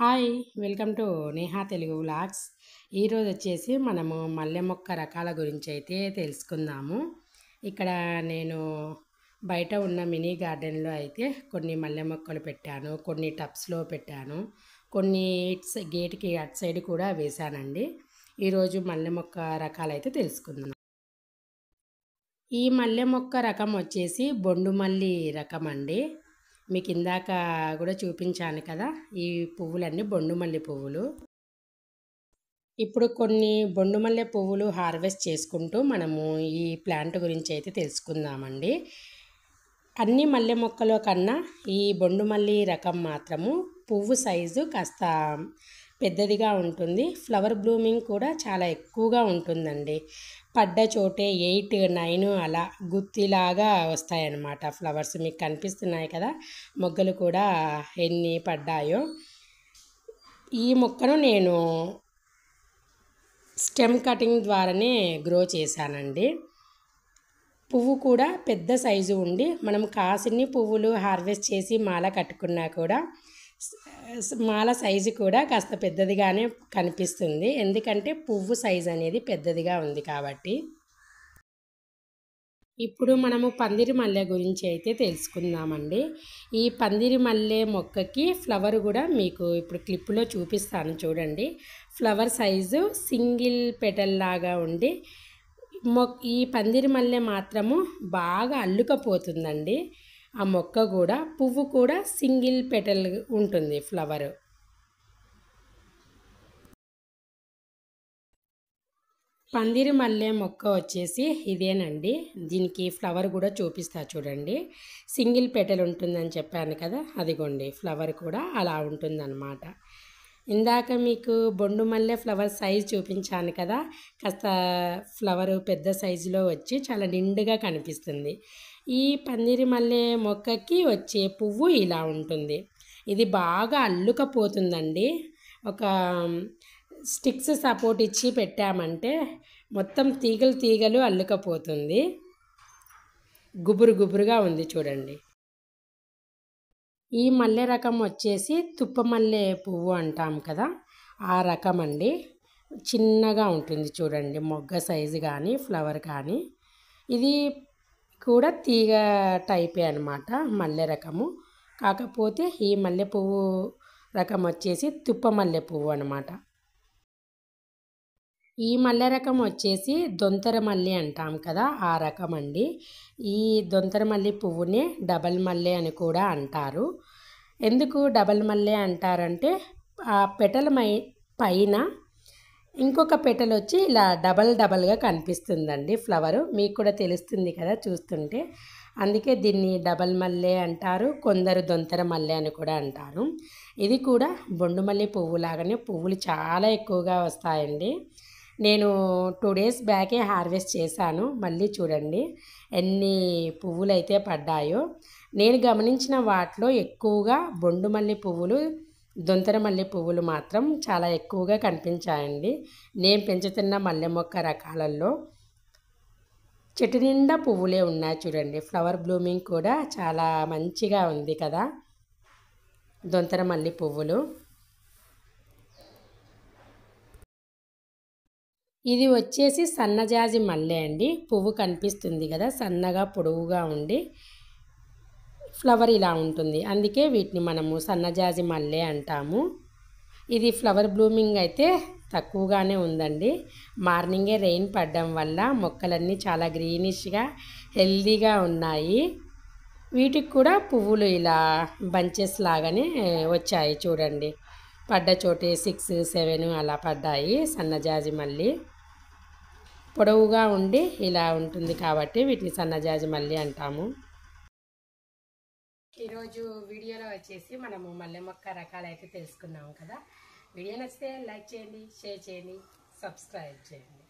Hi welcome to Neha Telugu vlogs. ఈరోజు వచ్చేసి మనము మల్లె మొక్క రకాల గురించి అయితే తెలుసుకుందాము. ఇక్కడ నేను బయట ఉన్న మినీ గార్డెన్లో అయితే కొన్ని మల్లె మొక్కలు పెట్టాను, కొన్ని టబ్స్లో పెట్టాను, కొన్ని గేట్కి అటు సైడ్ కూడా వేశానండి. ఈరోజు మల్లె మొక్క రకాలు అయితే తెలుసుకుందాం. ఈ మల్లె మొక్క రకం వచ్చేసి బొండు మల్లి రకం అండి. మీకు ఇందాక కూడా చూపించాను కదా, ఈ పువ్వులన్నీ బొండు మల్లె పువ్వులు. ఇప్పుడు కొన్ని బొండు మల్లె పువ్వులు హార్వెస్ట్ చేసుకుంటూ మనము ఈ ప్లాంట్ గురించి అయితే తెలుసుకుందామండి. అన్ని మల్లె మొక్కలో కన్నా ఈ బొండు మల్లి రకం మాత్రము పువ్వు సైజు కాస్త పెద్దదిగా ఉంటుంది. ఫ్లవర్ బ్లూమింగ్ కూడా చాలా ఎక్కువగా ఉంటుందండి. పడ్డ చోటే 8, 9 అలా గుత్తిలాగా వస్తాయన్నమాట ఫ్లవర్స్. మీకు కనిపిస్తున్నాయి కదా మొగ్గలు కూడా ఎన్ని పడ్డాయో. ఈ మొక్కను నేను స్టెమ్ కటింగ్ ద్వారానే గ్రో చేశానండి. పువ్వు కూడా పెద్ద సైజు ఉండి మనం కాసిన్ని పువ్వులు హార్వెస్ట్ చేసి మాల కట్టుకున్నా కూడా మాల సైజు కూడా కాస్త పెద్దదిగానే కనిపిస్తుంది, ఎందుకంటే పువ్వు సైజు అనేది పెద్దదిగా ఉంది కాబట్టి. ఇప్పుడు మనము పందిరి మల్లె గురించి అయితే తెలుసుకుందామండి. ఈ పందిరి మల్లె మొక్కకి ఫ్లవర్ కూడా మీకు ఇప్పుడు క్లిప్లో చూపిస్తాను చూడండి. ఫ్లవర్ సైజు సింగిల్ పెటల్ లాగా ఉండి ఈ పందిరి మల్లె మాత్రము బాగా అల్లుకపోతుందండి. ఆ మొక్క కూడా పువ్వు కూడా సింగిల్ పెటల్ ఉంటుంది ఫ్లవర్. పందిరి మల్లె మొక్క వచ్చేసి ఇదేనండి. దీనికి ఫ్లవర్ కూడా చూపిస్తా చూడండి. సింగిల్ పెటల్ ఉంటుందని చెప్పాను కదా, అదిగోండి ఫ్లవర్ కూడా అలా ఉంటుందన్నమాట. ఇందాక మీకు బొండు మల్లె ఫ్లవర్ సైజ్ చూపించాను కదా, కాస్త ఫ్లవర్ పెద్ద సైజులో వచ్చి చాలా నిండుగా కనిపిస్తుంది. ఈ పందిరి మల్లె మొక్కకి వచ్చే పువ్వు ఇలా ఉంటుంది. ఇది బాగా అల్లుకపోతుందండి. ఒక స్టిక్స్ సపోర్ట్ ఇచ్చి పెట్టామంటే మొత్తం తీగలు తీగలు అల్లుకపోతుంది. గుబురు గుబురుగా ఉంది చూడండి. ఈ మల్లె రకం వచ్చేసి తుప్ప మల్లె పువ్వు అంటాం కదా, ఆ రకం అండి. చిన్నగా ఉంటుంది చూడండి మొగ్గ సైజు కానీ ఫ్లవర్ కానీ. ఇది కూడా తీగ టైపే అనమాట మల్లె రకము. కాకపోతే ఈ మల్లె పువ్వు రకం వచ్చేసి తుప్ప మల్లె పువ్వు అనమాట. ఈ మల్లె రకం వచ్చేసి దొంతర మల్లె అంటాం కదా, ఆ రకం అండి. ఈ దొంతర మల్లె పువ్వునే డబల్ మల్లె అని కూడా అంటారు. ఎందుకు డబల్ మల్లె అంటారంటే ఆ పెటల పైన ఇంకొక పెటల్ వచ్చి ఇలా డబల్గా కనిపిస్తుందండి ఫ్లవరు. మీకు కూడా తెలుస్తుంది కదా చూస్తుంటే. అందుకే దీన్ని డబల్ మల్లె అంటారు, కొందరు దొంతర మల్లె అని కూడా అంటారు. ఇది కూడా బొండు మల్లె పువ్వు లాగానే పువ్వులు చాలా ఎక్కువగా వస్తాయండి. నేను 2 days బ్యాకే హార్వెస్ట్ చేశాను. మళ్ళీ చూడండి ఎన్ని పువ్వులు అయితే పడ్డాయో. నేను గమనించిన వాటిలో ఎక్కువగా బొండు మల్లె పువ్వులు, దొంతర మల్లె పువ్వులు మాత్రం చాలా ఎక్కువగా కనిపించాయండి నేను పెంచుతున్న మల్లె మొక్క రకాలలో. చెట్టు నిండా పువ్వులే ఉన్నాయి చూడండి. ఫ్లవర్ బ్లూమింగ్ కూడా చాలా మంచిగా ఉంది కదా దొంతర మల్లె పువ్వులు. ఇది వచ్చేసి సన్నజాజి మల్లె అండి. పువ్వు కనిపిస్తుంది కదా, సన్నగా పొడవుగా ఉండి ఫ్లవర్ ఇలా ఉంటుంది. అందుకే వీటిని మనము సన్నజాజి మల్లె అంటాము. ఇది ఫ్లవర్ బ్లూమింగ్ అయితే తక్కువగానే ఉందండి. మార్నింగే రెయిన్ పడడం వల్ల మొక్కలన్నీ చాలా గ్రీనిష్గా హెల్దీగా ఉన్నాయి. వీటికి కూడా పువ్వులు ఇలా బంచెస్ లాగానే వచ్చాయి చూడండి. పడ్డ చోటే 6, 7 అలా పడ్డాయి. సన్నజాజి మల్లి పొడవుగా ఉండి ఇలా ఉంటుంది కాబట్టి వీటిని సన్నజాజి మల్లి అంటాము. ఈరోజు వీడియోలో వచ్చేసి మనము మల్లె మొక్క రకాలు అయితే తెలుసుకున్నాము కదా. వీడియో నచ్చితే లైక్ చేయండి, షేర్ చేయండి, సబ్స్క్రైబ్ చేయండి.